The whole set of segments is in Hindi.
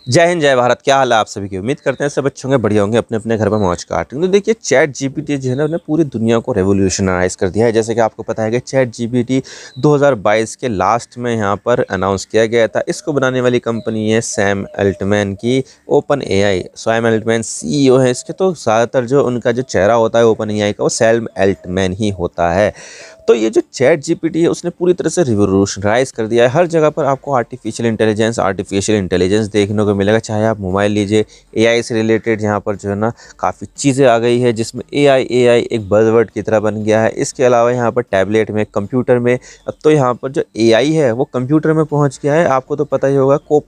जय हिंद जय भारत। क्या हाल है आप सभी की। उम्मीद करते हैं सब अच्छे होंगे, बढ़िया होंगे, अपने अपने घर में मौज काट। तो देखिए चैट जीपीटी जो है ना उसने पूरी दुनिया को रेवोल्यूशनाइज कर दिया है। जैसे कि आपको पता है कि चैट जीपीटी 2022 के लास्ट में यहाँ पर अनाउंस किया गया था। इसको बनाने वाली कंपनी है सैम अल्टमैन की OpenAI. Sam Altman CEO है इसके। तो ज़्यादातर जो उनका जो चेहरा होता है ओपन एआई का वो सैम अल्टमैन ही होता है। तो ये जो चैट जीपीटी है उसने पूरी तरह से रिवोल्यूशनाइज कर दिया है। हर जगह पर आपको आर्टिफिशियल इंटेलिजेंस देखने को मिलेगा। चाहे आप मोबाइल लीजिए, एआई से रिलेटेड यहाँ पर जो है ना काफ़ी चीज़ें आ गई है जिसमें एआई एक बज़वर्ड की तरह बन गया है। इसके अलावा यहाँ पर टैबलेट में, कंप्यूटर में, अब तो यहाँ पर जो एआई है वो कंप्यूटर में पहुँच गया है। आपको तो पता ही होगा को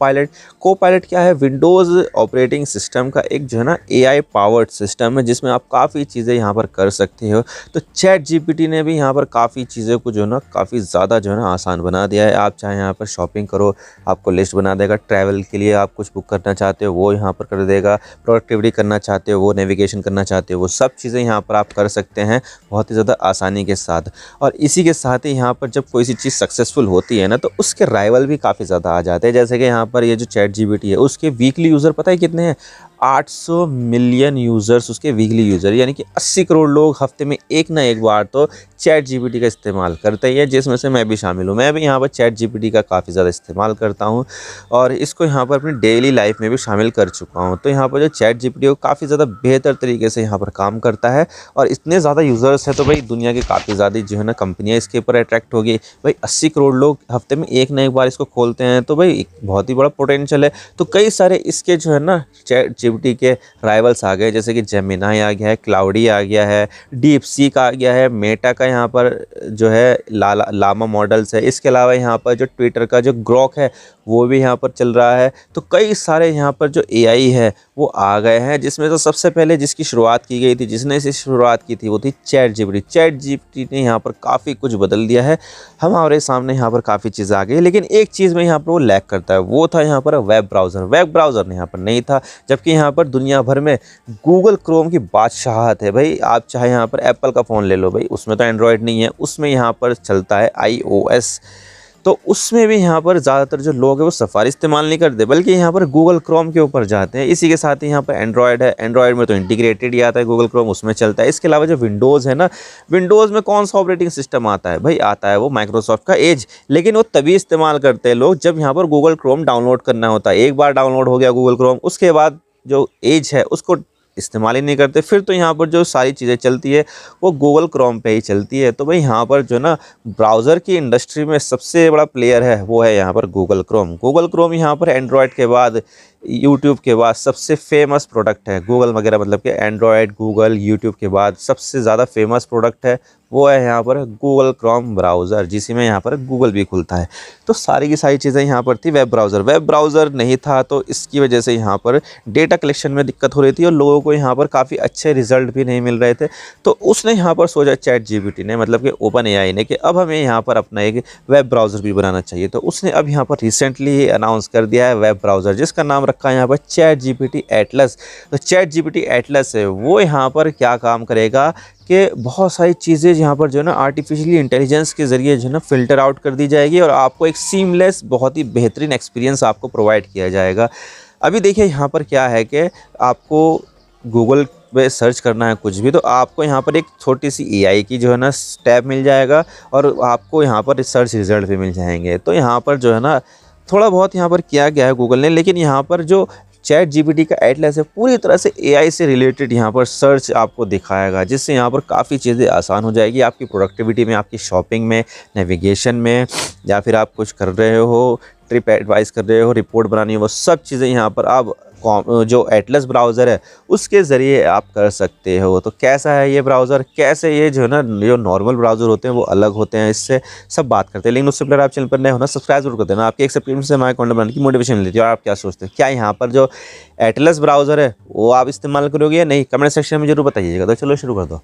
पायलट क्या है, विंडोज़ ऑपरेटिंग सिस्टम का एक जो है ना एआई पावर्ड सिस्टम है जिसमें आप काफ़ी चीज़ें यहाँ पर कर सकते हो। तो चैट जीपीटी ने भी यहाँ पर काफ़ी चीज़ों को जो है ना काफ़ी ज़्यादा जो है ना आसान बना दिया है। आप चाहे यहाँ पर शॉपिंग करो, आपको लिस्ट बना देगा। ट्रैवल के लिए आप कुछ बुक करना चाहते हो वो यहाँ पर कर देगा। प्रोडक्टिविटी करना चाहते हो वो, नेविगेशन करना चाहते हो वो, सब चीज़ें यहाँ पर आप कर सकते हैं बहुत ही ज़्यादा आसानी के साथ। और इसी के साथ ही यहाँ पर जब कोई सी चीज़ सक्सेसफुल होती है ना तो उसके राइवल भी काफ़ी ज़्यादा आ जाते हैं। जैसे कि यहाँ पर ये जो चैट जीपीटी है उसके वीकली यूज़र पता है कितने हैं? 800 मिलियन यूज़र्स उसके वीकली यूज़र, यानी कि 80 करोड़ लोग हफ्ते में एक ना एक बार तो चैट जीपीटी का इस्तेमाल करते ही है, जिसमें से मैं भी शामिल हूँ। मैं भी यहाँ पर चैट जीपीटी का काफ़ी ज़्यादा इस्तेमाल करता हूँ और इसको यहाँ पर अपनी डेली लाइफ में भी शामिल कर चुका हूँ। तो यहाँ पर जो चैट जीपीटी है वो काफ़ी ज़्यादा बेहतर तरीके से यहाँ पर काम करता है और इतने ज़्यादा यूज़र्स हैं तो भाई दुनिया की काफ़ी ज़्यादा जो है ना कंपनियाँ इसके ऊपर अट्रैक्ट होगी। भाई 80 करोड़ लोग हफ्ते में एक ना एक बार इसको खोलते हैं तो भाई एक बहुत ही बड़ा पोटेंशियल है। तो कई सारे इसके जो है ना चैट जीपीटी के राइवल्स आ गए, जैसे कि जेमिनाई आ गया है, क्लाउडी आ गया है, डीप सीक आ गया है, मेटा का यहाँ पर जो है लामा मॉडल्स है। इसके अलावा यहाँ पर जो ट्विटर का जो ग्रोक है वो भी यहाँ पर चल रहा है। तो कई सारे यहाँ पर जो एआई है वो आ गए हैं, जिसमें तो सबसे पहले जिसकी शुरुआत की गई थी, जिसने इसे शुरुआत की थी वो थी चैट जीपीटी। चैट जीपीटी ने यहाँ पर काफ़ी कुछ बदल दिया है। हमारे सामने यहाँ पर काफ़ी चीज़ें आ गई, लेकिन एक चीज़ में यहाँ पर वो लैग करता है, वो था यहाँ पर वेब ब्राउज़र यहाँ पर नहीं था। जबकि यहाँ पर दुनिया भर में गूगल क्रोम की बादशाहत है। भाई आप चाहे यहाँ पर एप्पल का फ़ोन ले लो, भाई उसमें तो एंड्रॉयड नहीं है, उसमें यहाँ पर चलता है आईओएस। तो उसमें भी यहाँ पर ज़्यादातर जो लोग हैं वो सफारी इस्तेमाल नहीं करते बल्कि यहाँ पर गूगल क्रोम के ऊपर जाते हैं। इसी के साथ ही यहाँ पर एंड्रॉयड है, एंड्रॉयड में तो इंटीग्रेटेड ही आता है गूगल क्रोम, उसमें चलता है। इसके अलावा जो विंडोज़ है ना, विंडोज़ में कौन सा ऑपरेटिंग सिस्टम आता है? भाई आता है वो माइक्रोसॉफ्ट का एज। लेकिन वो तभी इस्तेमाल करते हैं लोग जब यहाँ पर गूगल क्रोम डाउनलोड करना होता है। एक बार डाउनलोड हो गया गूगल क्रोम, उसके बाद जो एज है उसको इस्तेमाल ही नहीं करते। फिर तो यहाँ पर जो सारी चीज़ें चलती है वो गूगल क्रोम पे ही चलती है। तो भाई यहाँ पर जो ना ब्राउज़र की इंडस्ट्री में सबसे बड़ा प्लेयर है वो है यहाँ पर गूगल क्रोम यहाँ पर एंड्रॉयड के बाद, यूट्यूब के बाद सबसे फेमस प्रोडक्ट है। गूगल वगैरह मतलब कि एंड्रॉयड, गूगल, यूट्यूब के बाद सबसे ज़्यादा फेमस प्रोडक्ट है वो है यहाँ पर गूगल क्रोम ब्राउज़र, जिसी में यहाँ पर गूगल भी खुलता है। तो सारी की सारी चीज़ें यहाँ पर थी। वेब ब्राउज़र नहीं था तो इसकी वजह से यहाँ पर डेटा कलेक्शन में दिक्कत हो रही थी और लोगों को यहाँ पर काफ़ी अच्छे रिजल्ट भी नहीं मिल रहे थे। तो उसने यहाँ पर सोचा चैट जीपीटी ने, मतलब कि ओपन एआई ने, कि अब हमें यहाँ पर अपना एक वेब ब्राउज़र भी बनाना चाहिए। तो उसने अब यहाँ पर रिसेंटली अनाउंस कर दिया है वेब ब्राउज़र, जिसका नाम रखा है यहाँ पर चैट जीपीटी एटलस। तो चैट जीपीटी एटलस है वो यहाँ पर क्या काम करेगा कि बहुत सारी चीज़ें यहाँ पर जो है ना आर्टिफिशियल इंटेलिजेंस के ज़रिए जो है ना फ़िल्टर आउट कर दी जाएगी और आपको एक सीमलेस बहुत ही बेहतरीन एक्सपीरियंस आपको प्रोवाइड किया जाएगा। अभी देखिए यहाँ पर क्या है कि आपको गूगल पे सर्च करना है कुछ भी तो आपको यहाँ पर एक छोटी सी एआई की जो है ना टैब मिल जाएगा और आपको यहाँ पर सर्च रिज़ल्ट भी मिल जाएंगे। तो यहाँ पर जो है ना थोड़ा बहुत यहाँ पर किया गया है गूगल ने, लेकिन यहाँ पर जो चैट जीपीटी का एटलस है पूरी तरह से एआई से रिलेटेड यहाँ पर सर्च आपको दिखाएगा, जिससे यहाँ पर काफ़ी चीज़ें आसान हो जाएगी आपकी प्रोडक्टिविटी में, आपकी शॉपिंग में, नेविगेशन में, या फिर आप कुछ कर रहे हो, ट्रिप एडवाइस कर रहे हो, रिपोर्ट बनानी है, वो सब चीज़ें यहाँ पर आप जो एटलस ब्राउज़र है उसके ज़रिए आप कर सकते हो। तो कैसा है ये ब्राउज़र, कैसे ये जो है ना जो नॉर्मल ब्राउज़र होते हैं वो अलग होते हैं, इससे सब बात करते हैं। लेकिन उससे पहले आप चैनल पर नए होना सब्सक्राइब जरूर कर देना। आपके एक सब्सक्रिप्शन से हमारे कंटेंट बनाने की मोटिवेशन मिलती है। और आप क्या सोचते हैं, क्या यहाँ पर जो एटलस ब्राउज़र है वो आप इस्तेमाल करोगे या नहीं? कमेंट सेक्शन में जरूर बताइएगा। तो चलो शुरू कर दो।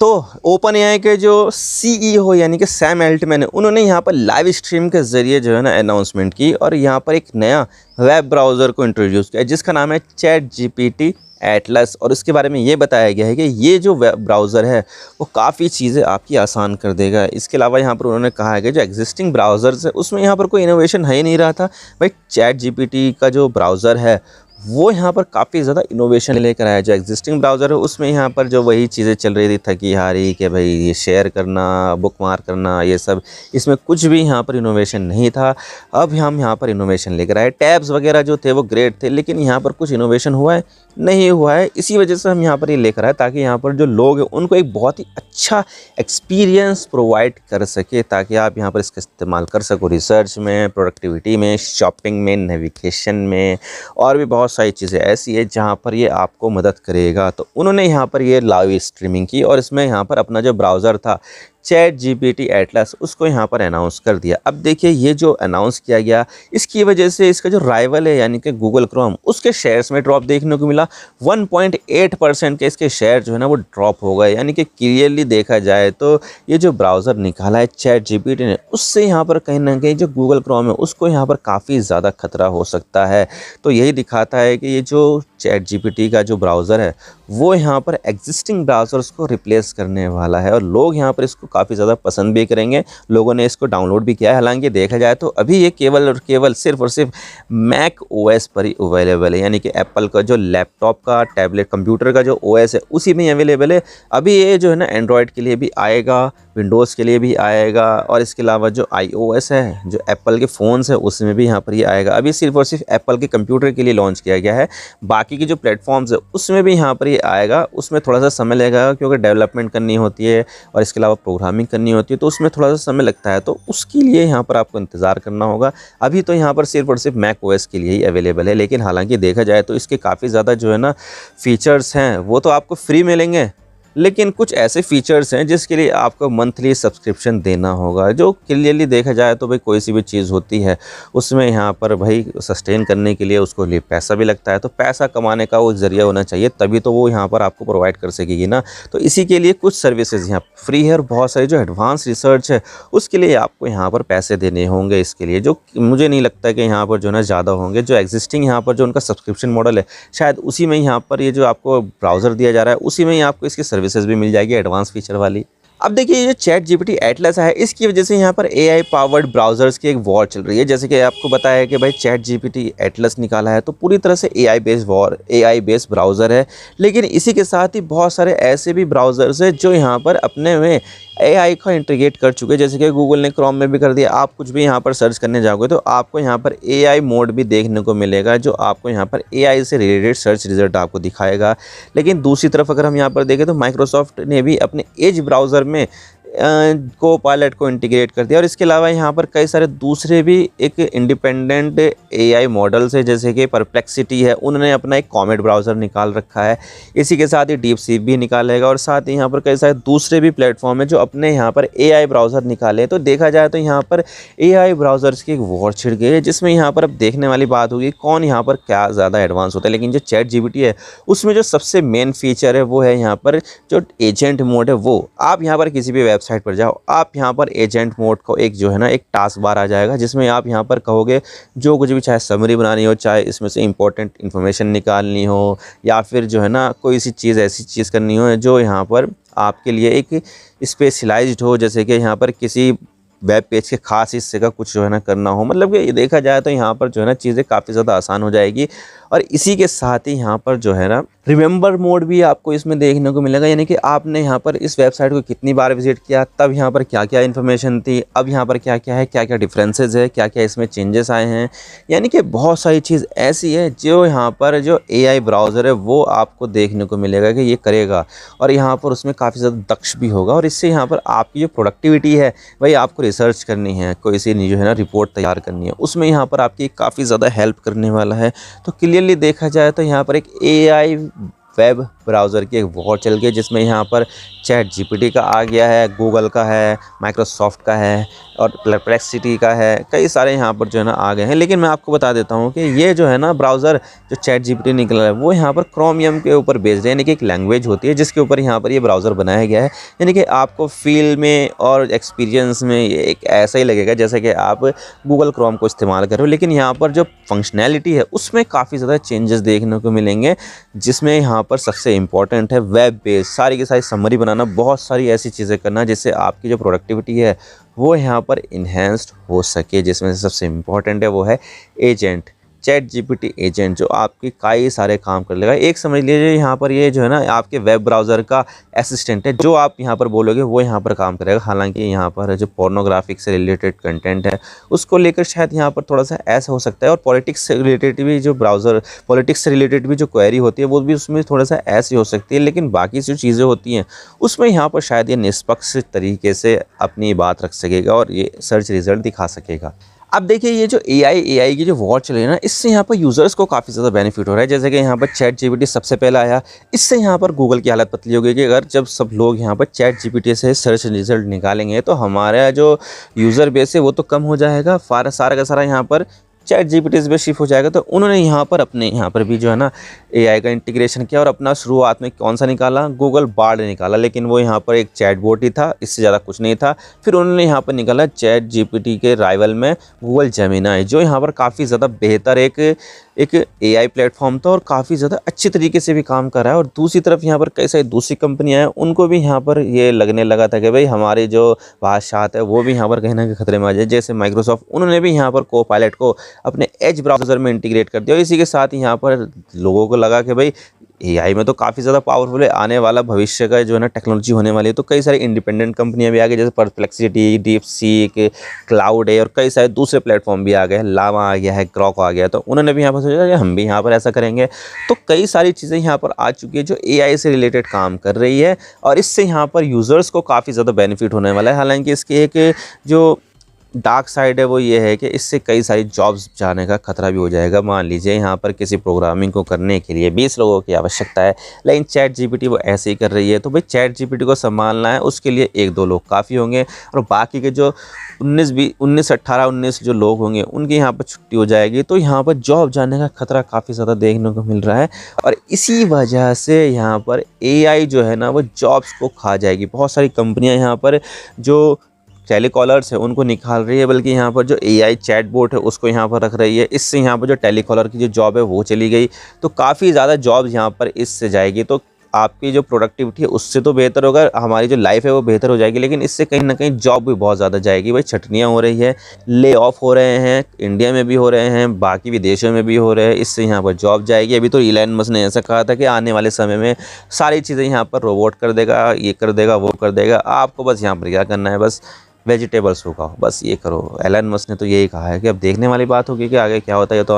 तो ओपन एआई के जो सीईओ यानी कि सैम एल्टमैन है, उन्होंने यहाँ पर लाइव स्ट्रीम के ज़रिए जो है ना अनाउंसमेंट की और यहाँ पर एक नया वेब ब्राउज़र को इंट्रोड्यूस किया जिसका नाम है चैट जीपीटी एटलस। और इसके बारे में ये बताया गया है कि ये जो वेब ब्राउज़र है वो काफ़ी चीज़ें आपकी आसान कर देगा। इसके अलावा यहाँ पर उन्होंने कहा है कि जो एग्जिस्टिंग ब्राउज़र्स है उसमें यहाँ पर कोई इनोवेशन है ही नहीं रहा था। भाई चैट जीपीटी का जो ब्राउज़र है वो यहाँ पर काफ़ी ज़्यादा इनोवेशन लेकर आया। जो एग्जिस्टिंग ब्राउज़र है उसमें यहाँ पर जो वही चीज़ें चल रही थी थकी हारी कि भाई ये शेयर करना, बुक मार्क करना, ये सब, इसमें कुछ भी यहाँ पर इनोवेशन नहीं था। अब हम यहाँ पर इनोवेशन लेकर आए। टैब्स वगैरह जो थे वो ग्रेट थे, लेकिन यहाँ पर कुछ इनोवेशन हुआ है नहीं हुआ है। इसी वजह से हम यहाँ पर ये लेकर आए ताकि यहाँ पर जो लोग हैं उनको एक बहुत ही अच्छा एक्सपीरियंस प्रोवाइड कर सके, ताकि आप यहाँ पर इसका इस्तेमाल कर सको रिसर्च में, प्रोडक्टिविटी में, शॉपिंग में, नेविगेशन में, और भी बहुत सारी चीज़ें ऐसी है जहाँ पर ये आपको मदद करेगा। तो उन्होंने यहाँ पर ये लाइव स्ट्रीमिंग की और इसमें यहाँ पर अपना जो ब्राउज़र था चैट जीपीटी एटलस उसको यहाँ पर अनाउंस कर दिया। अब देखिए ये जो अनाउंस किया गया इसकी वजह से इसका जो राइवल है यानी कि गूगल क्रोम, उसके शेयर्स में ड्रॉप देखने को मिला। 1.8% के इसके शेयर जो है ना वो ड्रॉप हो गए। यानी कि क्लियरली देखा जाए तो ये जो ब्राउज़र निकाला है चैट जीपीटी ने, उससे यहाँ पर कहीं ना कहीं जो गूगल क्रोम है उसको यहाँ पर काफ़ी ज़्यादा खतरा हो सकता है। तो यही दिखाता है कि ये जो चैट जीपीटी का जो ब्राउज़र है वो यहाँ पर एग्जिस्टिंग ब्राउज़र्स को रिप्लेस करने वाला है और लोग यहाँ पर इसको काफ़ी ज़्यादा पसंद भी करेंगे। लोगों ने इसको डाउनलोड भी किया है। हालांकि देखा जाए तो अभी ये केवल और केवल सिर्फ और सिर्फ मैक ओएस पर ही अवेलेबल है, यानी कि एप्पल का जो लैपटॉप का, टैबलेट, कंप्यूटर का जो ओएस है उसी में ही अवेलेबल है। अभी ये जो है ना एंड्रॉयड के लिए भी आएगा, विंडोज़ के लिए भी आएगा, और इसके अलावा जो iOS है, जो एप्पल के फ़ोन्स है उसमें भी यहाँ पर ये आएगा। अभी सिर्फ और सिर्फ एप्पल के कंप्यूटर के लिए लॉन्च किया गया है। बाकी की जो प्लेटफॉर्म्स है उसमें भी यहाँ पर ये आएगा। उसमें थोड़ा सा समय लगेगा क्योंकि डेवलपमेंट करनी होती है और इसके अलावा प्रोग्रामिंग करनी होती है, तो उसमें थोड़ा सा समय लगता है। तो उसके लिए यहाँ पर आपको इंतज़ार करना होगा। अभी तो यहाँ पर सिर्फ और सिर्फ मैक ओएस के लिए ही अवेलेबल है, लेकिन हालांकि देखा जाए तो इसके काफ़ी ज़्यादा जो है ना फीचर्स हैं वो तो आपको फ्री मिलेंगे, लेकिन कुछ ऐसे फीचर्स हैं जिसके लिए आपको मंथली सब्सक्रिप्शन देना होगा। जो क्लियरली देखा जाए तो भाई कोई सी भी चीज़ होती है उसमें यहाँ पर भाई सस्टेन करने के लिए उसको लिए पैसा भी लगता है, तो पैसा कमाने का वो ज़रिया होना चाहिए, तभी तो वो यहाँ पर आपको प्रोवाइड कर सकेगी ना। तो इसी के लिए कुछ सर्विसेज यहाँ फ्री है और बहुत सारी जो एडवांस रिसर्च है उसके लिए आपको यहाँ पर पैसे देने होंगे इसके लिए, जो मुझे नहीं लगता कि यहाँ पर जो है ना ज़्यादा होंगे। जो एग्जिस्टिंग यहाँ पर जो उनका सब्सक्रिप्शन मॉडल है शायद उसी में यहाँ पर ये जो आपको ब्राउज़र दिया जा रहा है उसी में ही आपको इसकी सर्विसेज भी मिल जाएगी एडवांस फीचर वाली। अब देखिए ये जो चैट जीपीटी एटलस है इसकी वजह से यहाँ पर एआई पावर्ड ब्राउज़र्स की एक वॉर चल रही है। जैसे कि आपको बताया कि भाई चैट जीपीटी एटलस निकाला है तो पूरी तरह से एआई बेस्ड ब्राउज़र है, लेकिन इसी के साथ ही बहुत सारे ऐसे भी ब्राउज़र्स हैं जो यहाँ पर अपने में एआई को इंटीग्रेट कर चुके हैं। जैसे कि गूगल ने क्रोम में भी कर दिया। आप कुछ भी यहाँ पर सर्च करने जाओगे तो आपको यहाँ पर एआई मोड भी देखने को मिलेगा, जो आपको यहाँ पर एआई से रिलेटेड सर्च रिजल्ट आपको दिखाएगा। लेकिन दूसरी तरफ अगर हम यहाँ पर देखें तो माइक्रोसॉफ्ट ने भी अपने एज ब्राउज़र में कोपायलट को इंटीग्रेट कर दिया। और इसके अलावा यहाँ पर कई सारे दूसरे भी एक इंडिपेंडेंट एआई मॉडल्स है, जैसे कि परप्लेक्सिटी है, उन्होंने अपना एक कॉमेट ब्राउज़र निकाल रखा है। इसी के साथ ही डीपसीक भी निकालेगा और साथ ही यहाँ पर कई सारे दूसरे भी प्लेटफॉर्म है जो अपने यहाँ पर एआई ब्राउज़र निकाले। तो देखा जाए तो यहाँ पर एआई ब्राउज़र्स की एक वॉर छिड़ गई है, जिसमें यहाँ पर अब देखने वाली बात होगी कौन यहाँ पर क्या ज़्यादा एडवांस होता है। लेकिन जो चैट जीपीटी है उसमें जो सबसे मेन फीचर है वो है यहाँ पर जो एजेंट मोड है। वो आप यहाँ पर किसी भी वेबसाइट पर जाओ, आप यहाँ पर एजेंट मोड को एक जो है ना एक टास्क बार आ जाएगा, जिसमें आप यहाँ पर कहोगे जो कुछ भी, चाहे समरी बनानी हो, चाहे इसमें से इंपॉर्टेंट इन्फॉर्मेशन निकालनी हो, या फिर जो है ना कोई सी चीज़ ऐसी चीज़ करनी हो जो यहाँ पर आपके लिए एक स्पेशलाइज्ड हो, जैसे कि यहाँ पर किसी वेब पेज के खास हिस्से का कुछ जो है ना करना हो। मतलब कि देखा जाए तो यहाँ पर जो है ना चीज़ें काफ़ी ज़्यादा आसान हो जाएगी। और इसी के साथ ही यहाँ पर जो है ना रिमेंबर मोड भी आपको इसमें देखने को मिलेगा, यानी कि आपने यहाँ पर इस वेबसाइट को कितनी बार विजिट किया, तब यहाँ पर क्या क्या इन्फॉर्मेशन थी, अब यहाँ पर क्या क्या है, क्या क्या डिफरेंसेस है, क्या क्या इसमें चेंजेस आए हैं। यानी कि बहुत सारी चीज़ ऐसी है जो यहाँ पर जो एआई ब्राउज़र है वो आपको देखने को मिलेगा कि ये करेगा, और यहाँ पर उसमें काफ़ी ज़्यादा दक्ष भी होगा। और इससे यहाँ पर आपकी जो प्रोडक्टिविटी है, भाई आपको रिसर्च करनी है, कोई सी जो है ना रिपोर्ट तैयार करनी है, उसमें यहाँ पर आपकी काफ़ी ज़्यादा हेल्प करने वाला है। तो क्लियरली देखा जाए तो यहाँ पर एक एआई वेब ब्राउज़र की एक वॉर चल गई है, जिसमें यहाँ पर चैट जीपीटी का आ गया है, गूगल का है, माइक्रोसॉफ्ट का है और परप्लेक्सिटी का है, कई सारे यहाँ पर जो है ना आ गए हैं। लेकिन मैं आपको बता देता हूँ कि ये जो है ना ब्राउज़र जो चैट जीपीटी निकला है वो यहाँ पर क्रोमियम के ऊपर बेस्ड है, यानी कि एक लैंग्वेज होती है जिसके ऊपर यहाँ पर ये ब्राउज़र बनाया गया है। यानी कि आपको फील में और एक्सपीरियंस में ये एक ऐसा ही लगेगा जैसे कि आप गूगल क्रोम को इस्तेमाल कर रहे हो, लेकिन यहाँ पर जो फंक्शनैलिटी है उसमें काफ़ी ज़्यादा चेंजेस देखने को मिलेंगे, जिसमें यहाँ पर सबसे इम्पॉर्टेंट है वेब बेस्ड सारी की सारी समरी बनाना, बहुत सारी ऐसी चीज़ें करना जिससे आपकी जो प्रोडक्टिविटी है वो यहाँ पर इन्हेंस्ड हो सके। जिसमें से सबसे इम्पॉर्टेंट है वो है एजेंट, चैट जीपीटी एजेंट, जो आपके कई सारे काम कर लेगा। एक समझ लीजिए यहाँ पर ये जो है ना आपके वेब ब्राउज़र का असिस्टेंट है, जो आप यहाँ पर बोलोगे वो यहाँ पर काम करेगा। हालांकि यहाँ पर जो पोर्नोग्राफिक से रिलेटेड कंटेंट है उसको लेकर शायद यहाँ पर थोड़ा सा ऐसा हो सकता है, और पॉलिटिक्स से रिलेटेड भी जो ब्राउज़र पॉलिटिक्स से रिलेटेड भी जो क्वेरी होती है वो भी उसमें थोड़ा सा ऐसी हो सकती है। लेकिन बाकी जो चीज़ें होती हैं उसमें यहाँ पर शायद ये निष्पक्ष तरीके से अपनी बात रख सकेगा और ये सर्च रिज़ल्ट दिखा सकेगा। अब देखिए ये जो एआई की जो वॉर चल रही है ना, इससे यहाँ पर यूज़र्स को काफ़ी ज़्यादा बेनिफिट हो रहा है। जैसे कि यहाँ पर चैट जीपीटी सबसे पहला आया, इससे यहाँ पर गूगल की हालत पतली हो गई कि अगर जब सब लोग यहाँ पर चैट जीपीटी से सर्च रिजल्ट निकालेंगे तो हमारा जो यूज़र बेस है वो तो कम हो जाएगा, सारा का सारा यहाँ पर चैट जीपीटी पे शिफ्ट हो जाएगा। तो उन्होंने यहाँ पर अपने यहाँ पर भी जो है ना एआई का इंटीग्रेशन किया और अपना शुरुआत में कौन सा निकाला, गूगल बार्ड निकाला, लेकिन वो यहाँ पर एक चैट बोट ही था, इससे ज़्यादा कुछ नहीं था। फिर उन्होंने यहाँ पर निकाला चैट जीपीटी के राइवल में गूगल जेमिनी, जो यहाँ पर काफ़ी ज़्यादा बेहतर एक एआई प्लेटफॉर्म था और काफ़ी ज़्यादा अच्छी तरीके से भी काम कर रहा है। और दूसरी तरफ यहाँ पर कई सारी दूसरी कंपनियाँ हैं, उनको भी यहाँ पर ये लगने लगा था कि भाई हमारी जो बादशाहत है वो भी यहाँ पर कहीं ना कहीं खतरे में आ जाए। जैसे माइक्रोसॉफ्ट, उन्होंने भी यहाँ पर कोपायलट को अपने एज ब्राउज़र में इंटीग्रेट कर दिया। और इसी के साथ यहाँ पर लोगों को लगा कि भाई एआई में तो काफ़ी ज़्यादा पावरफुल है, आने वाला भविष्य का जो है ना टेक्नोलॉजी होने वाली है। तो कई सारी इंडिपेंडेंट कंपनियां भी आ गई, जैसे परप्लेक्सिटी, डीपसीक, क्लाउड है और कई सारे दूसरे प्लेटफॉर्म भी आ गए हैं, लावा आ गया है, ग्रॉक आ गया। तो उन्होंने भी यहाँ पर सोचा कि हम भी यहाँ पर ऐसा करेंगे। तो कई सारी चीज़ें यहाँ पर आ चुकी है जो एआई से रिलेटेड काम कर रही है और इससे यहाँ पर यूज़र्स को काफ़ी ज़्यादा बेनिफिट होने वाला है। हालांकि इसकी एक जो डार्क साइड है वो ये है कि इससे कई सारी जॉब्स जाने का खतरा भी हो जाएगा। मान लीजिए यहाँ पर किसी प्रोग्रामिंग को करने के लिए 20 लोगों की आवश्यकता है, लेकिन चैट जीपीटी वो ऐसे ही कर रही है। तो भाई चैट जीपीटी को संभालना है, उसके लिए 1-2 लोग काफ़ी होंगे और बाकी के जो 19 जो लोग होंगे उनकी यहाँ पर छुट्टी हो जाएगी। तो यहाँ पर जॉब जाने का खतरा काफ़ी ज़्यादा देखने को मिल रहा है और इसी वजह से यहाँ पर एआई जो है ना वो जॉब्स को खा जाएगी। बहुत सारी कंपनियाँ यहाँ पर जो टेलीकॉलर्स है उनको निकाल रही है, बल्कि यहाँ पर जो एआई चैटबॉट है उसको यहाँ पर रख रही है। इससे यहाँ पर जो टेलीकॉलर की जो जॉब है वो चली गई, तो काफ़ी ज़्यादा जॉब्स यहाँ पर इससे जाएगी। तो आपकी जो प्रोडक्टिविटी है उससे तो बेहतर होगा, हमारी जो लाइफ है वो बेहतर हो जाएगी, लेकिन इससे कहीं ना कहीं जॉब भी बहुत ज़्यादा जाएगी। भाई छटनियाँ हो रही है, ले ऑफ हो रहे हैं, इंडिया में भी हो रहे हैं, बाकी विदेशों में भी हो रहे हैं, इससे यहाँ पर जॉब जाएगी। अभी तो इलॉन मस्क ने ऐसा कहा था कि आने वाले समय में सारी चीज़ें यहाँ पर रोबोट कर देगा, ये कर देगा, वो कर देगा, आपको बस यहाँ पर क्या करना है, बस वेजिटेबल्स उगाओ, बस ये करो। एलन मस्क ने तो यही कहा है कि अब देखने वाली बात होगी कि आगे क्या होता है। ये तो